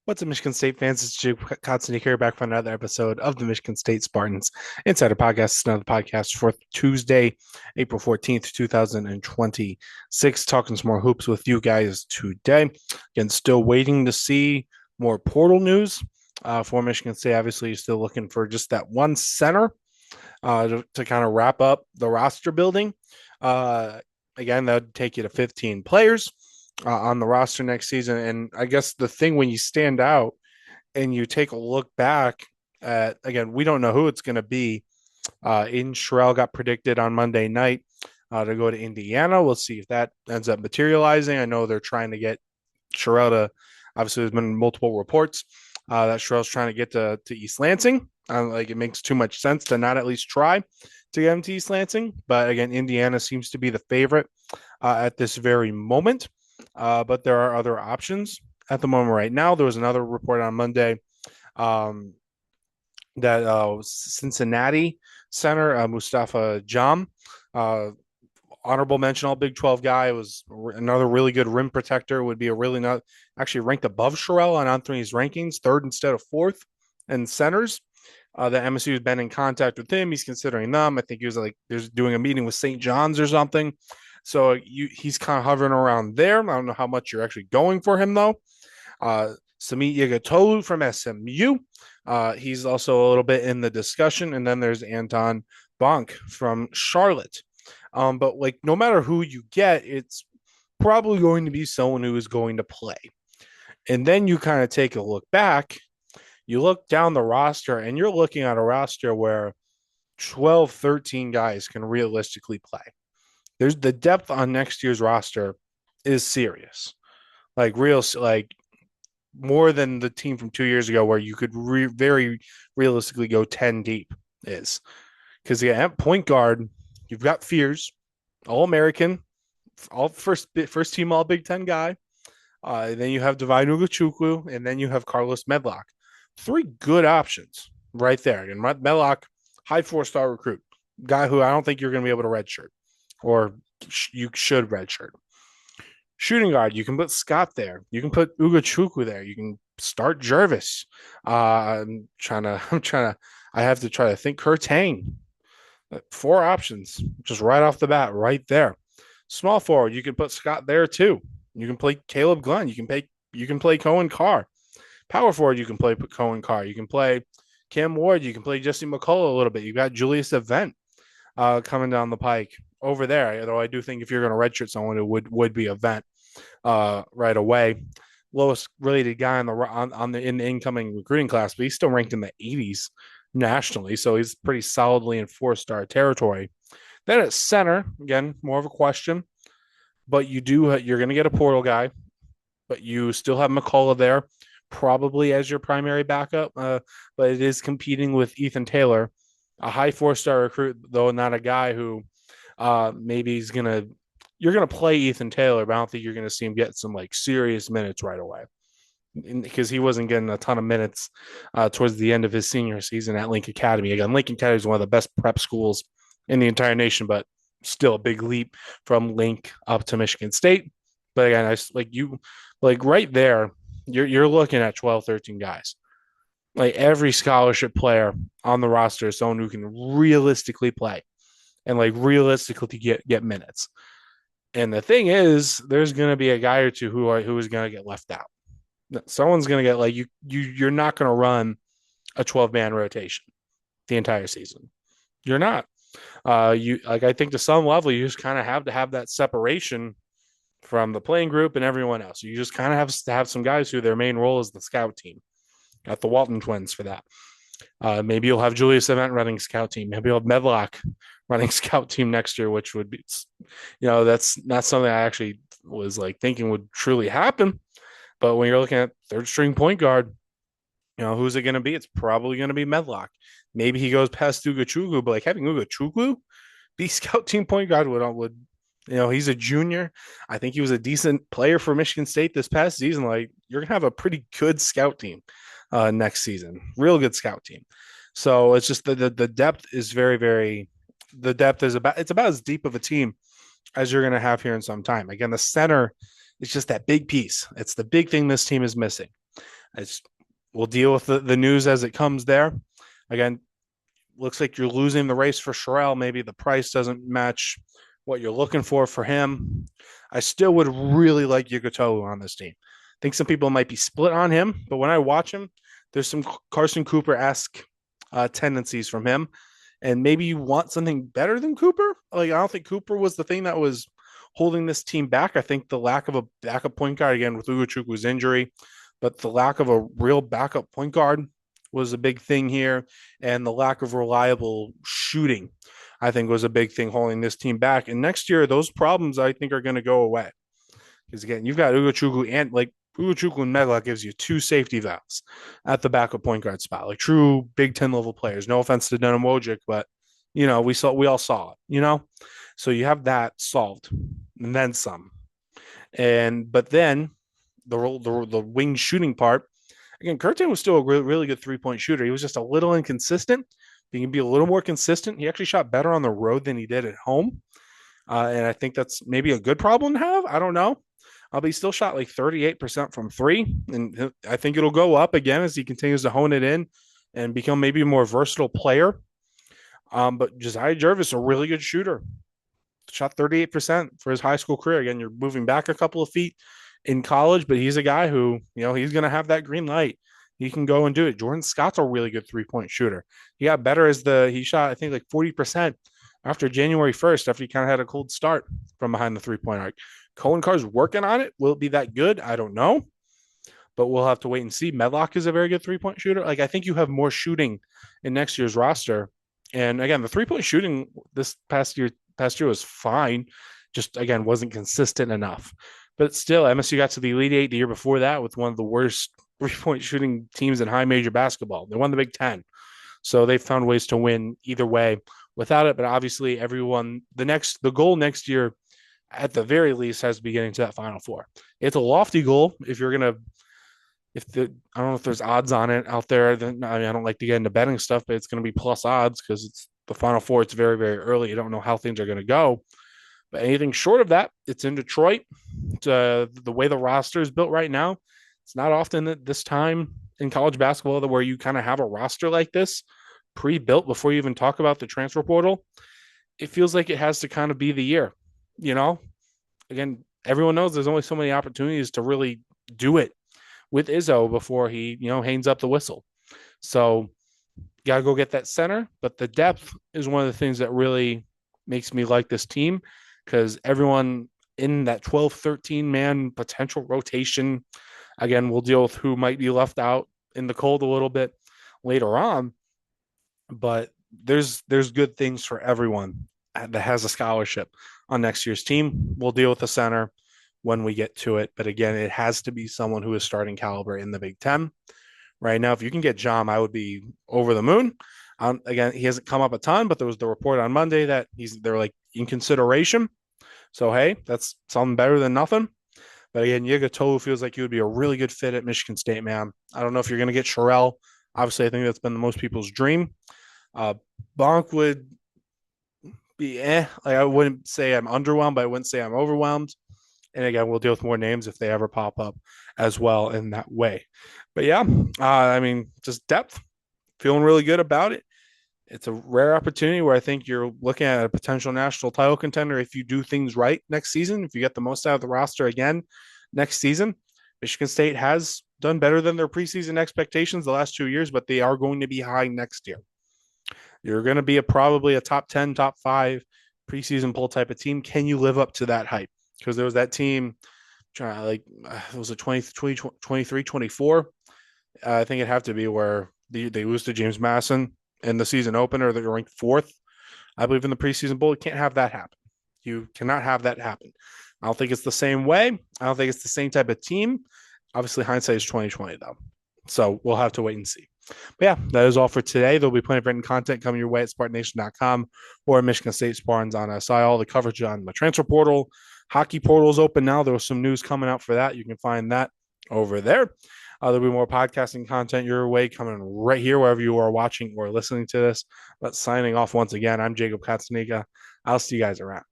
What's up, Michigan State fans? It's Jake Kotzeny here back for another episode of the Michigan State Spartans Insider Podcast. It's another podcast for Tuesday, April 14th, 2026. Talking some more hoops with you guys today. Again, still waiting to see more portal news for Michigan State. Obviously, you're still looking for just that one center to kind of wrap up the roster building. Uh, Again, that would take you to 15 players on the roster next season. And I guess the thing when you stand out and you take a look back at, again, we don't know who it's going to be. Aiden Sherrell got predicted on Monday night to go to Indiana. We'll see if that ends up materializing. I know they're trying to get Sherrell to, obviously, there's been multiple reports that Sherrell's trying to get to East Lansing. Like it makes too much sense to not at least try to get him to East Lansing. But again, Indiana seems to be the favorite at this very moment. But there are other options at the moment right now. There was another report on Monday that Cincinnati center Mustafa Jam, honorable mention all Big 12 guy, was another really good rim protector, would be a really not actually ranked above Sherrell on Anthony's rankings, third instead of fourth in centers. The MSU has been in contact with him. He's considering them. I think he was like there's doing a meeting with St. John's or something. So he's kind of hovering around there. I don't know how much you're actually going for him though. Samit Yagatolu from SMU. He's also a little bit in the discussion. And then there's Anton Bonk from Charlotte. But like no matter who you get, it's probably going to be someone who is going to play. And then you kind of take a look back. You look down the roster and you're looking at a roster where 12, 13 guys can realistically play. There's the depth on next year's roster is serious. Like more than the team from 2 years ago where you could very realistically go 10 deep is. Because at point guard, you've got Fears, All-American, all first team All Big Ten guy. Then you have Divine Ugachukwu, and then you have Carlos Medlock. Three good options right there. And Medlock, high 4-star recruit, guy who I don't think you're going to be able to redshirt, or you should redshirt. Shooting guard, you can put Scott there. You can put Ugachukwu there. You can start Jervis. I have to try to think. Kurtang. 4 options, just right off the bat, right there. Small forward, you can put Scott there too. You can play Caleb Glenn. You can play Cohen Carr. Power forward, you can play Cohen Carr. You can play Cam Ward. You can play Jesse McCullough a little bit. You got Julius Event coming down the pike over there. Although I do think if you're going to redshirt someone, it would be Event right away. Lowest rated guy in the incoming recruiting class, but he's still ranked in the 80s nationally, so he's pretty solidly in 4-star territory. Then at center, again, more of a question, but you're going to get a portal guy, but you still have McCullough there, probably as your primary backup, but it is competing with Ethan Taylor, a high 4-star recruit, though not a guy who maybe you're going to play Ethan Taylor, but I don't think you're going to see him get some like serious minutes right away because he wasn't getting a ton of minutes towards the end of his senior season at Lincoln Academy. Again, Lincoln Academy is one of the best prep schools in the entire nation, but still a big leap from Link up to Michigan State. But again, right there, you're looking at 12, 13 guys. Like every scholarship player on the roster is someone who can realistically play and like realistically get minutes. And the thing is, there's going to be a guy or two who is going to get left out. Someone's going to get you're not going to run a 12-man rotation the entire season. You're not. I think to some level, you just kind of have to have that separation from the playing group and everyone else. You just kind of have to have some guys who their main role is the scout team. Got the Walton twins for that. Maybe you'll have Julius Event running scout team. Maybe you'll have Medlock running scout team next year, which would be, that's not something I actually was like thinking would truly happen. But when you're looking at third string point guard, who's it going to be? It's probably going to be Medlock. Maybe he goes past Ugachukwu, but like having Ugachukwu be scout team point guard would he's a junior. I think he was a decent player for Michigan State this past season. Like you're going to have a pretty good scout team next season, real good scout team. So it's just the depth is very, very, the depth is about as deep of a team as you're going to have here in some time. Again, the center is just that big piece. It's the big thing this team is missing. It's, we'll deal with the news as it comes there. Again, looks like you're losing the race for Sherrell. Maybe the price doesn't match what you're looking for him. I still would really like Yugotowu on this team. I think some people might be split on him, but when I watch him, there's some Carson Cooper-esque tendencies from him. And maybe you want something better than Cooper. Like, I don't think Cooper was the thing that was holding this team back. I think the lack of a backup point guard, again, with Ugochukwu's injury, but the lack of a real backup point guard was a big thing here. And the lack of reliable shooting, I think, was a big thing holding this team back. And next year, those problems, I think, are going to go away. Because, again, you've got Ugochukwu and, like, Ugochukwu and Medlock gives you two safety valves at the backup point guard spot, like true Big Ten level players. No offense to Denim Wojcik, but we all saw it. So you have that solved, and then some. But then the wing shooting part again. Curtin was still a really, really good 3-point shooter. He was just a little inconsistent. He can be a little more consistent. He actually shot better on the road than he did at home, and I think that's maybe a good problem to have. I don't know. But he still shot like 38% from three. And I think it'll go up again as he continues to hone it in and become maybe a more versatile player. But Josiah Jervis, a really good shooter, shot 38% for his high school career. Again, you're moving back a couple of feet in college, but he's a guy who, he's going to have that green light. He can go and do it. Jordan Scott's a really good 3-point shooter. He got better he shot, I think, like 40% after January 1st, after he kind of had a cold start from behind the 3-point arc. Cohen Carr's working on it. Will it be that good? I don't know, but we'll have to wait and see. Medlock is a very good 3-point shooter. Like, I think you have more shooting in next year's roster. And again, the 3-point shooting this past year was fine. Just, again, wasn't consistent enough. But still, MSU got to the Elite Eight the year before that with one of the worst 3-point shooting teams in high major basketball. They won the Big Ten. So they found ways to win either way without it. But obviously, the goal next year, at the very least, has to be getting to that Final Four. It's a lofty goal. I don't know if there's odds on it out there. Then I don't like to get into betting stuff, but it's going to be plus odds because it's the Final Four. It's very, very early. You don't know how things are going to go. But anything short of that, it's in Detroit. The way the roster is built right now, it's not often at this time in college basketball where you kind of have a roster like this pre-built before you even talk about the transfer portal. It feels like it has to kind of be the year. Again, everyone knows there's only so many opportunities to really do it with Izzo before he, hangs up the whistle. So got to go get that center. But the depth is one of the things that really makes me like this team because everyone in that 12, 13 man potential rotation, again, we'll deal with who might be left out in the cold a little bit later on. But there's good things for everyone that has a scholarship on next year's team. We'll deal with the center when we get to it. But again, it has to be someone who is starting caliber in the Big Ten. Right now, if you can get Jam, I would be over the moon. Again, he hasn't come up a ton, but there was the report on Monday that they're like in consideration. So, hey, that's something better than nothing. But again, Yugotowu feels like he would be a really good fit at Michigan State, man. I don't know if you're going to get Sherrell. Obviously, I think that's been the most people's dream. Bonk would be Like, I wouldn't say I'm underwhelmed, but I wouldn't say I'm overwhelmed. And again, we'll deal with more names if they ever pop up as well in that way. But yeah, just depth, feeling really good about it. It's a rare opportunity where I think you're looking at a potential national title contender if you do things right next season, if you get the most out of the roster again next season. Michigan State has done better than their preseason expectations the last 2 years, but they are going to be high next year. You're going to be probably a top 10, top 5 preseason poll type of team. Can you live up to that hype? Because there was that team, it was a 23, 24. I think it'd have to be where they lose to James Madison in the season opener. They're ranked 4th, I believe, in the preseason bowl. You can't have that happen. You cannot have that happen. I don't think it's the same way. I don't think it's the same type of team. Obviously, hindsight is 2020, though. So we'll have to wait and see. But yeah, that is all for today. There'll be plenty of written content coming your way at SpartanNation.com or Michigan State Spartans on SI. All the coverage on the transfer portal. Hockey portal is open now. There was some news coming out for that. You can find that over there. There'll be more podcasting content your way coming right here, wherever you are watching or listening to this. But signing off once again, I'm Jacob Katzanika. I'll see you guys around.